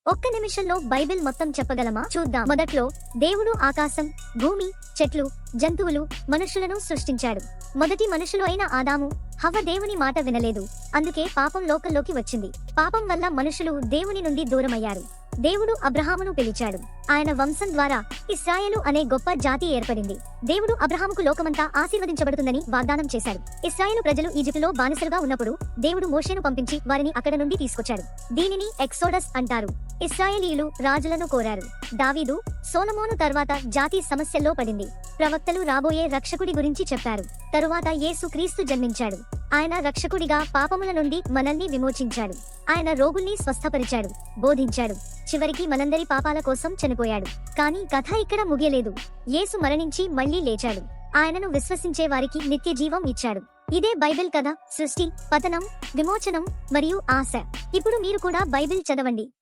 ఒక్క నిమిషంలో బైబిల్ మొత్తం చెప్పగలమా? చూద్దాం. మొదట్లో దేవుడు ఆకాశం, భూమి, చెట్లు, జంతువులు, మనుషులను సృష్టించాడు. మొదటి మనుషులు అయిన ఆదాము, హవ్వ దేవుని మాట వినలేదు. అందుకే పాపం లోకంలోకి వచ్చింది. పాపం వల్ల మనుషులు దేవుని నుండి దూరమయ్యారు. దేవుడు అబ్రహామును పిలిచాడు. ఆయన వంశం ద్వారా ఇశ్రాయేలు అనే గొప్ప జాతి ఏర్పడింది. దేవుడు అబ్రహాముకు లోకమంతా ఆశీర్వదించబడుతుందని వాగ్దానం చేశాడు. ఇశ్రాయేలు ప్రజలు ఈజిప్టులో బానిసలుగా ఉన్నప్పుడు దేవుడు మోషేను పంపించి వారిని అక్కడ నుండి తీసుకొచ్చాడు. దీనిని ఎక్సోడస్ అంటారు. ఇశ్రాయేలీయులు రాజులను కోరారు. దావీదు, సొలొమోను తర్వాత జాతి సమస్యల్లో పడింది. ప్రవక్తలు రాబోయే రక్షకుడి గురించి చెప్పారు. తరువాత యేసు క్రీస్తు జన్మించాడు. ఆయన రక్షకుడిగా పాపముల నుండి మనల్ని విమోచించాడు. ఆయన రోగుల్ని స్వస్థపరిచాడు, బోధించాడు. చివరికి మనందరి పాపాల కోసం చనిపోయాడు. కానీ కథ ఇక్కడ ముగియలేదు. యేసు మరణించి మళ్లీ లేచాడు. ఆయనను విశ్వసించే వారికి నిత్య జీవం ఇచ్చాడు. ఇదే బైబిల్ కథ. సృష్టి, పతనం, విమోచనం మరియు ఆశ. ఇప్పుడు మీరు కూడా బైబిల్ చదవండి.